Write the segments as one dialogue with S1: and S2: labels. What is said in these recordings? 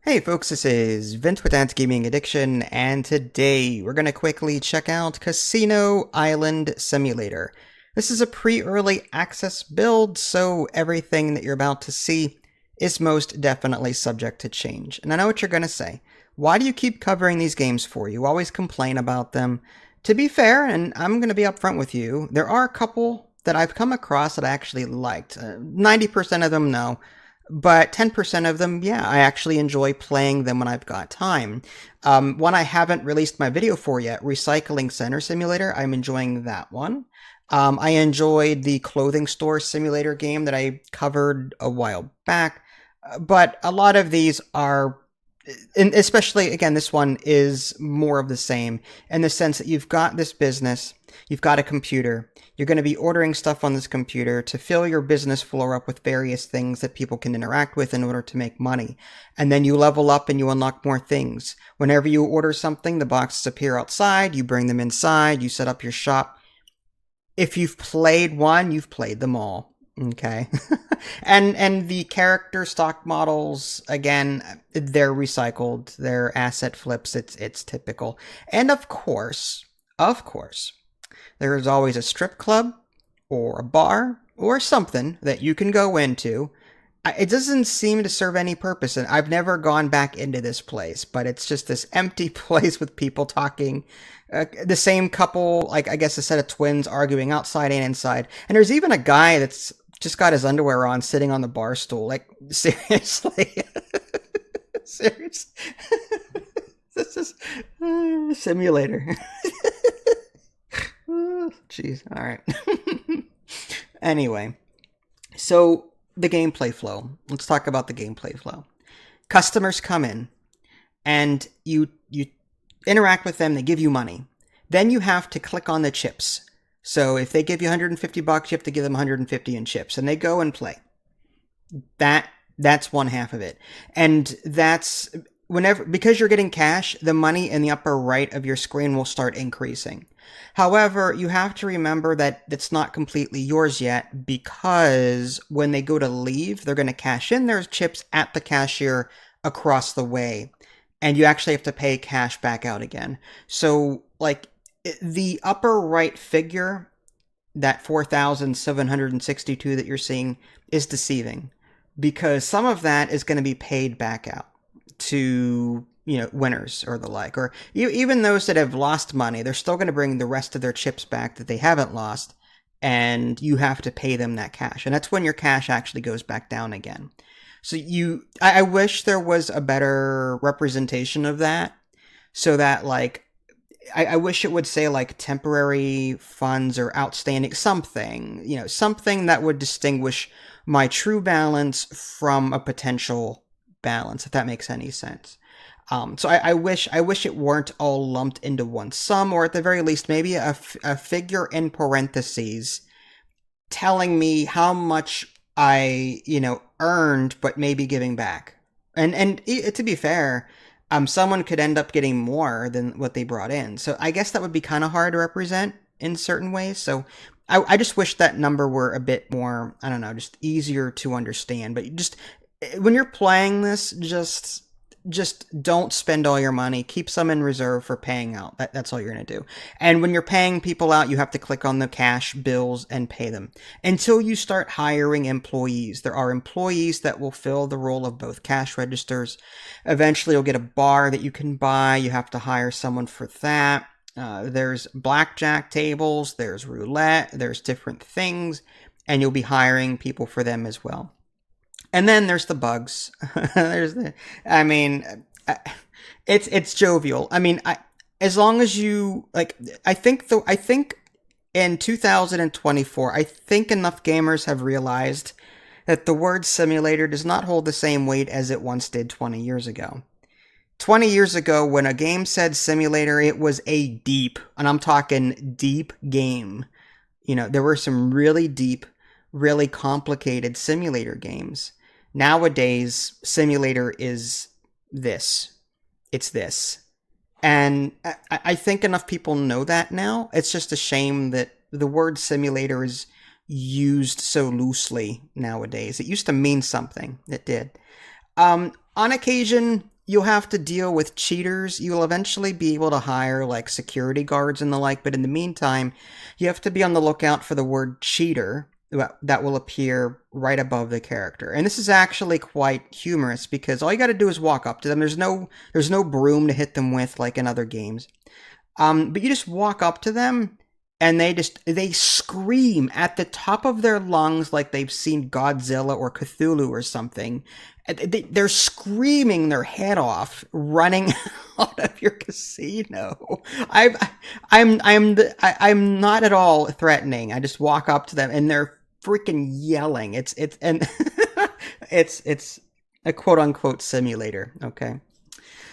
S1: Hey folks, this is Vince with Dad's Gaming Addiction, and today we're going to quickly check out Casino Island Simulator. This is a pre-early access build, so everything that you're about to see is most definitely subject to change. And I know what you're going to say. Why do you keep covering these games for? You always complain about them. To be fair, and I'm going to be upfront with you, there are a couple that I've come across that I actually liked. 90% of them, no. But 10% of them, yeah, I actually enjoy playing them when I've got time. One I haven't released my video for yet, Recycling Center Simulator, I'm enjoying that one. I enjoyed the Clothing Store Simulator game that I covered a while back. But a lot of these are, and especially, again, this one is more of the same in the sense that you've got this business, you've got a computer, you're going to be ordering stuff on this computer to fill your business floor up with various things that people can interact with in order to make money. And then you level up and you unlock more things. Whenever you order something, the boxes appear outside, you bring them inside, you set up your shop. If you've played one, you've played them all. Okay. and the character stock models, again, they're recycled, they're asset flips, it's typical. And of course, there is always a strip club or a bar or something that you can go into. It doesn't seem to serve any purpose, and I've never gone back into this place, but it's just this empty place with people talking. The same couple, like I guess a set of twins arguing outside and inside. And there's even a guy that's just got his underwear on sitting on the bar stool. Like, seriously? Seriously? This is simulator. Jeez, all right. Anyway, so the gameplay flow. Let's talk about the gameplay flow. Customers come in, and you interact with them. They give you money. Then you have to click on the chips. So if they give you $150, you have to give them 150 in chips, and they go and play. That's one half of it, and that's because you're getting cash, the money in the upper right of your screen will start increasing. However, you have to remember that it's not completely yours yet, because when they go to leave, they're going to cash in their chips at the cashier across the way, and you actually have to pay cash back out again. So, like, the upper right figure, that 4,762 that you're seeing, is deceiving, because some of that is going to be paid back out to, winners or the like, or even those that have lost money. They're still going to bring the rest of their chips back that they haven't lost, and you have to pay them that cash, and that's when your cash actually goes back down again. So I wish there was a better representation of that, so that, like, I wish it would say, like, temporary funds or outstanding something, something that would distinguish my true balance from a potential balance, if that makes any sense. So I wish it weren't all lumped into one sum, or at the very least, maybe a figure in parentheses telling me how much I, earned, but maybe giving back. And to be fair, someone could end up getting more than what they brought in. So I guess that would be kind of hard to represent in certain ways. So I just wish that number were a bit more, I don't know, just easier to understand. But just when you're playing this, just don't spend all your money. Keep some in reserve for paying out. That's all you're going to do. And when you're paying people out, you have to click on the cash bills and pay them until you start hiring employees. There are employees that will fill the role of both cash registers. Eventually, you'll get a bar that you can buy. You have to hire someone for that. There's blackjack tables. There's roulette. There's different things. And you'll be hiring people for them as well. And then there's the bugs. It's jovial. As long as you, like, I think in 2024, I think enough gamers have realized that the word simulator does not hold the same weight as it once did 20 years ago. 20 years ago, when a game said simulator, it was a deep, and I'm talking deep game. There were some really deep, really complicated simulator games. Nowadays, simulator is this. It's this. And I think enough people know that now. It's just a shame that the word simulator is used so loosely nowadays. It used to mean something. It did. On occasion, you'll have to deal with cheaters. You'll eventually be able to hire like security guards and the like, but in the meantime, you have to be on the lookout for the word cheater that will appear right above the character. And this is actually quite humorous because all you got to do is walk up to them. There's no broom to hit them with like in other games. But you just walk up to them and they scream at the top of their lungs like they've seen Godzilla or Cthulhu or something. They're screaming their head off, running out of your casino. I'm I'm not at all threatening. I just walk up to them and they're freaking yelling. It's a quote unquote simulator. Okay,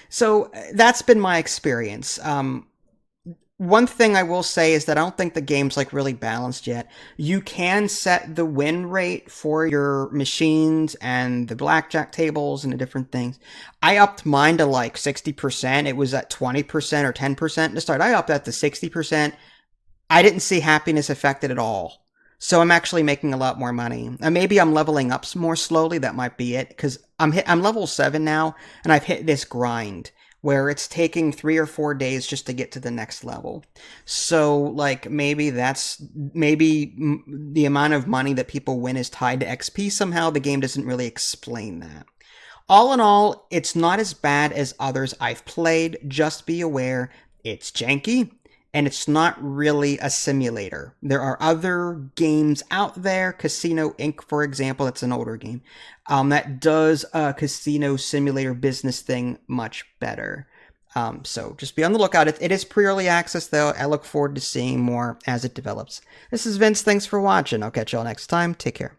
S1: so that's been my experience. One thing I will say is that I don't think the game's like really balanced yet. You can set the win rate for your machines and the blackjack tables and the different things. I upped mine to like 60%. It was at 20% or 10% to start. I upped that to 60%. I didn't see happiness affected at all. So I'm actually making a lot more money. And maybe I'm leveling up more slowly. That might be it. Because I'm level 7 now, and I've hit this grind where it's taking 3 or 4 days just to get to the next level. So, like, maybe the amount of money that people win is tied to XP somehow. The game doesn't really explain that. All in all, it's not as bad as others I've played. Just be aware, it's janky, and it's not really a simulator. There are other games out there, Casino Inc., for example, that's an older game, that does a casino simulator business thing much better. So just be on the lookout. It is pre-early access, though. I look forward to seeing more as it develops. This is Vince. Thanks for watching. I'll catch y'all next time. Take care.